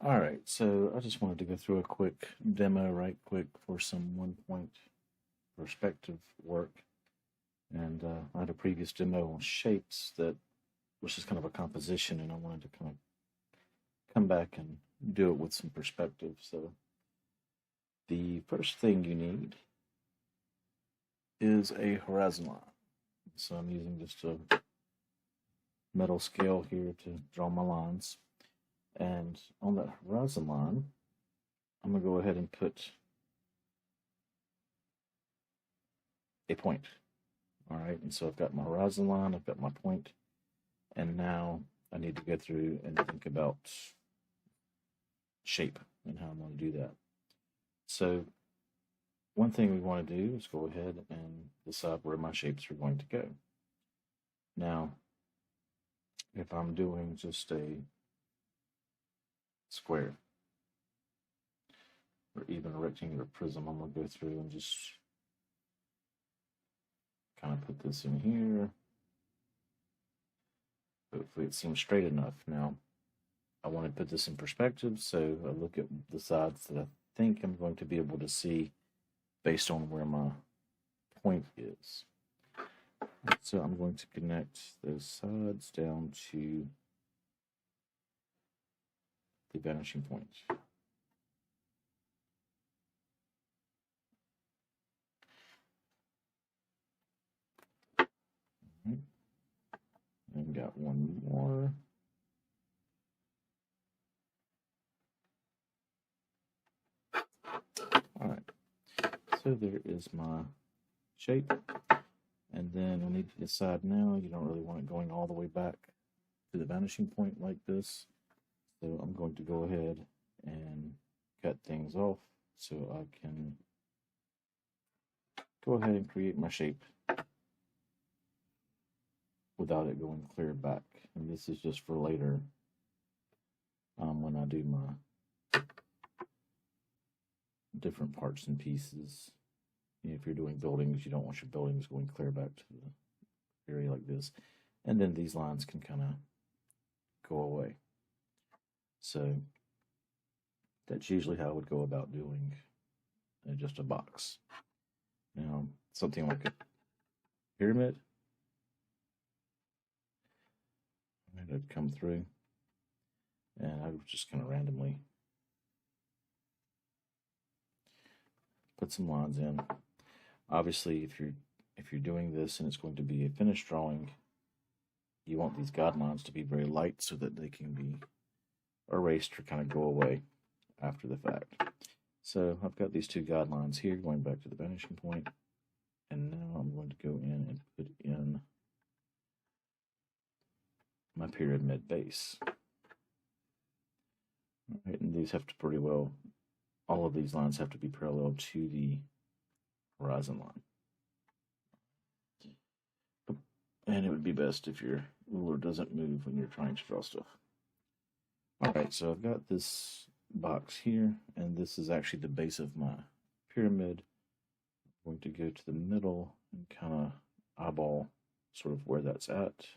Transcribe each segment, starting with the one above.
All right, so I just wanted to go through a quick demo right quick for some 1 point perspective work. And I had a previous demo on shapes that was just kind of a composition, and I wanted to kind of come back and do it with some perspective. So the first thing you need is a horizon line. So I'm using just a metal scale here to draw my lines. And on that horizon line, I'm going to go ahead and put a point. All right, and so I've got my horizon line, I've got my point, and now I need to go through and think about shape and how I'm going to do that. So one thing we want to do is go ahead and decide where my shapes are going to go. Now, if I'm doing just a square or even a rectangular prism, I'm going to go through and just kind of put this in here. Hopefully it seems straight enough. Now, I want to put this in perspective, so I look at the sides that I think I'm going to be able to see based on where my point is. So I'm going to connect those sides down to the vanishing point. Right. And got one more. All right, so there is my shape. And then I need to decide now, you don't really want it going all the way back to the vanishing point like this. So I'm going to go ahead and cut things off so I can go ahead and create my shape without it going clear back. And this is just for later when I do my different parts and pieces. If you're doing buildings, you don't want your buildings going clear back to the area like this. And then these lines can kind of go away. So that's usually how I would go about doing just a box. Now, something like a pyramid, I'd come through and I would just kind of randomly put some lines in. Obviously, if you're doing this and it's going to be a finished drawing, you want these guidelines to be very light so that they can be erased or kind of go away after the fact. So I've got these two guidelines here going back to the vanishing point, and now I'm going to go in and put in my pyramid base. All right, and these have to pretty well, all of these lines have to be parallel to the horizon line. And it would be best if your ruler doesn't move when you're trying to draw stuff. All right, so I've got this box here, and this is actually the base of my pyramid. I'm going to go to the middle and kind of eyeball sort of where that's at.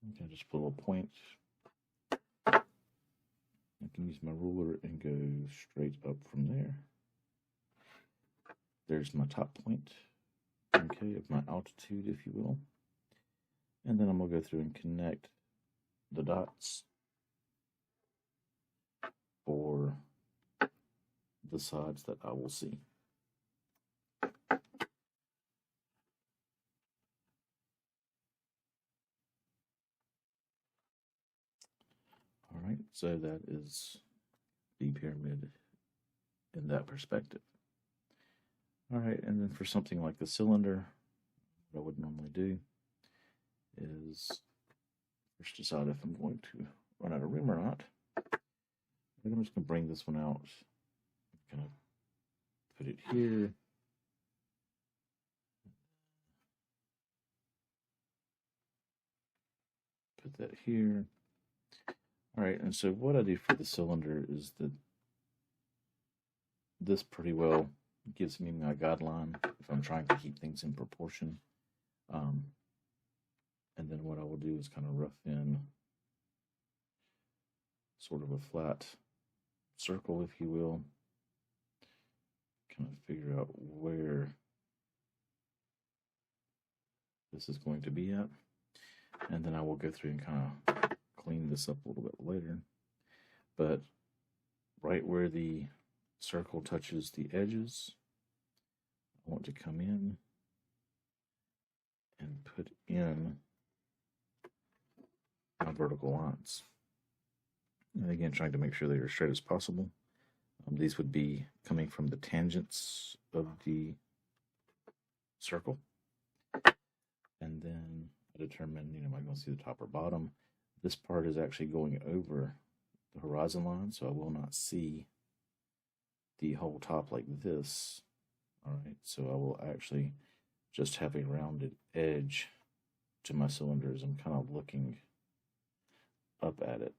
I can just put a little point. I can use my ruler and go straight up from there. There's my top point, okay, of my altitude, if you will. And then I'm going to go through and connect the dots for the sides that I will see. All right, so that is the pyramid in that perspective. All right, and then for something like the cylinder, what I would normally do is first decide if I'm going to run out of room or not. I think I'm just going to bring this one out, kind of put it here. Put that here. All right, and so what I do for the cylinder is that this pretty well gives me my guideline if I'm trying to keep things in proportion. And then what I will do is kind of rough in sort of a flat circle, if you will. Kind of figure out where this is going to be at. And then I will go through and kind of clean this up a little bit later. But right where the circle touches the edges, I want to come in and put in my vertical lines. And again, trying to make sure they are as straight as possible. These would be coming from the tangents of the circle. And then I determine, am I going to see the top or bottom? This part is actually going over the horizon line, so I will not see the whole top like this. All right, so I will actually just have a rounded edge to my cylinder as I'm kind of looking up at it.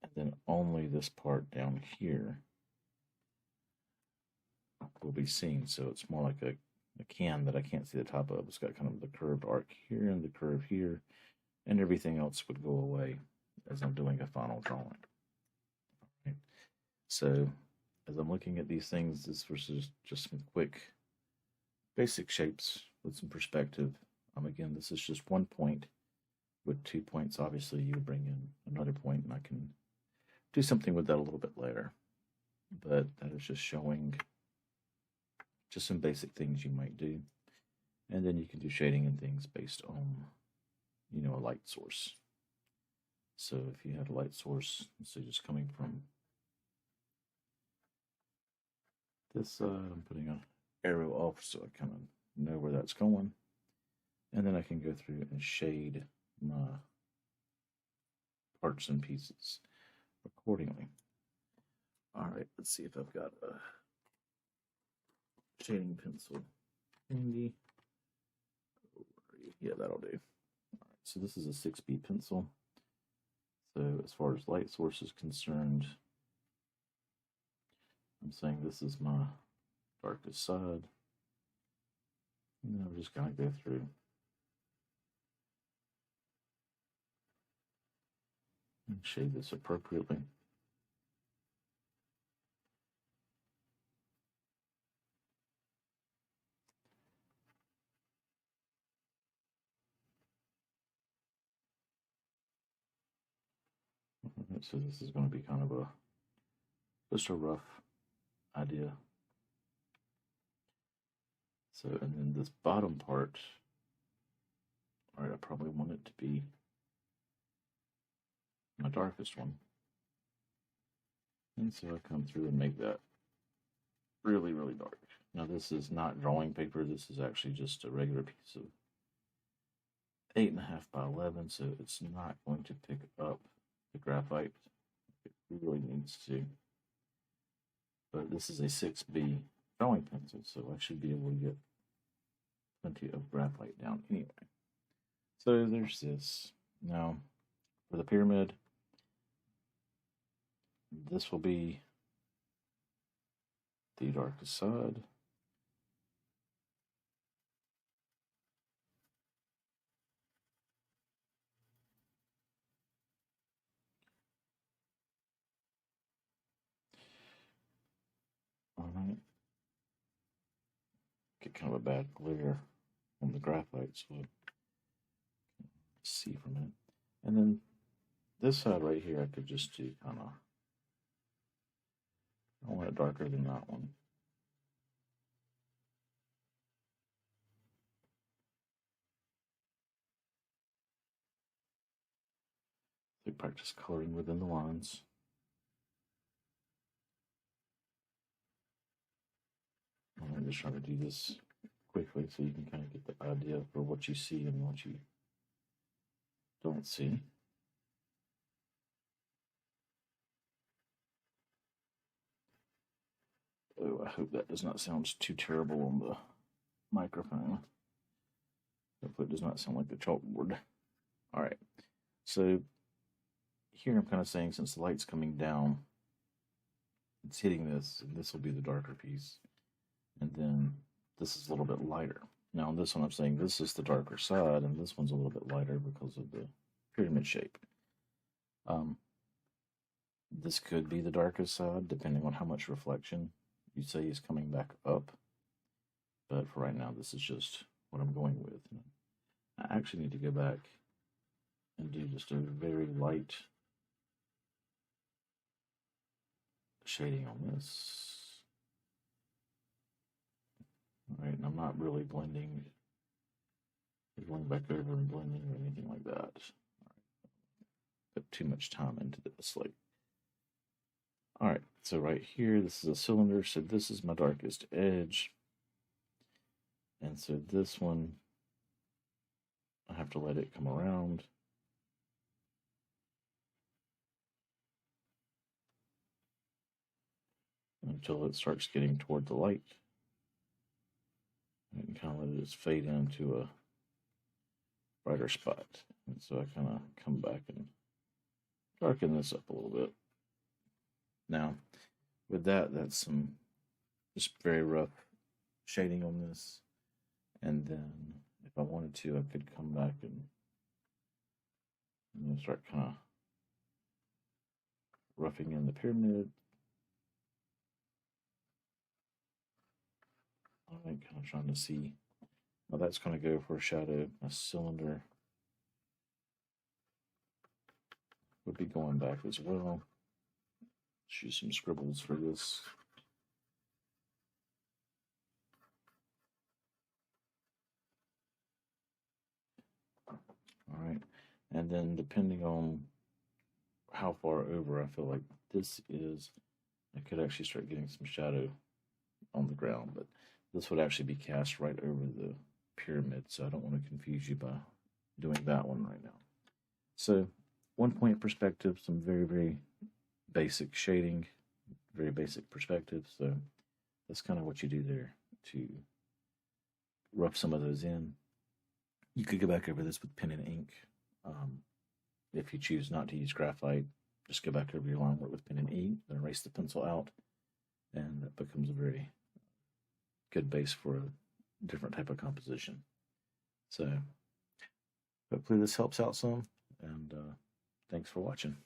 And then only this part down here will be seen. So it's more like a can that I can't see the top of. It's got kind of the curved arc here and the curve here, and everything else would go away as I'm doing a final drawing. Right. So as I'm looking at these things, this was just some quick basic shapes with some perspective. Again, this is just one point with 2 points. Obviously, you would bring in another point, and I can do something with that a little bit later. But that is just showing just some basic things you might do. And then you can do shading and things based on, a light source. So if you had a light source, let's say just coming from this side, I'm putting an arrow off so I kind of know where that's going. And then I can go through and shade my parts and pieces accordingly. All right, let's see if I've got a shading pencil handy. Yeah, that'll do. All right, so this is a 6B pencil. So as far as light source is concerned, I'm saying this is my darkest side. And then I'm just going to go through and shade this appropriately. So this is going to be kind of just a rough idea. So, and then this bottom part, all right, I probably want it to be my darkest one. And so I come through and make that really, really dark. Now this is not drawing paper. This is actually just a regular piece of 8.5 by 11. So it's not going to pick up the graphite. It really needs to. But this is a 6B drawing pencil, so I should be able to get plenty of graphite down anyway. So there's this. Now, for the pyramid, this will be the darkest side. All right. Get kind of a bad glare on the graphite, so see from it. And then this side right here, I could just do kind of, I want it darker than that one. So practice coloring within the lines. I'm just trying to do this quickly so you can kind of get the idea for what you see and what you don't see. Oh, I hope that does not sound too terrible on the microphone. Hopefully it does not sound like the chalkboard. All right, so here I'm kind of saying since the light's coming down, it's hitting this, and this will be the darker piece. And then this is a little bit lighter. Now on this one I'm saying this is the darker side, and this one's a little bit lighter because of the pyramid shape. This could be the darkest side, depending on how much reflection you say is coming back up. But for right now, this is just what I'm going with. I actually need to go back and do just a very light shading on this. All right, and I'm not really blending, going back over and blending or anything like that. Put too much time into this. All right, so right here, this is a cylinder, so this is my darkest edge. And so this one, I have to let it come around. Until it starts getting toward the light. And kind of let it just fade into a brighter spot. And so I kind of come back and darken this up a little bit. Now, with that, that's some just very rough shading on this. And then if I wanted to, I could come back and start kind of roughing in the pyramid. I'm kind of trying to see how that's going to go for a shadow. A cylinder would be going back as well. Let's use some scribbles for this. All right, and then depending on how far over I feel like this is, I could actually start getting some shadow on the ground, but this would actually be cast right over the pyramid, so I don't want to confuse you by doing that one right now. So 1 point perspective, some very, very basic shading, very basic perspective. So that's kind of what you do there to rough some of those in. You could go back over this with pen and ink. If you choose not to use graphite, just go back over your line work with pen and ink and erase the pencil out, and that becomes a very good base for a different type of composition. So hopefully this helps out some, and thanks for watching.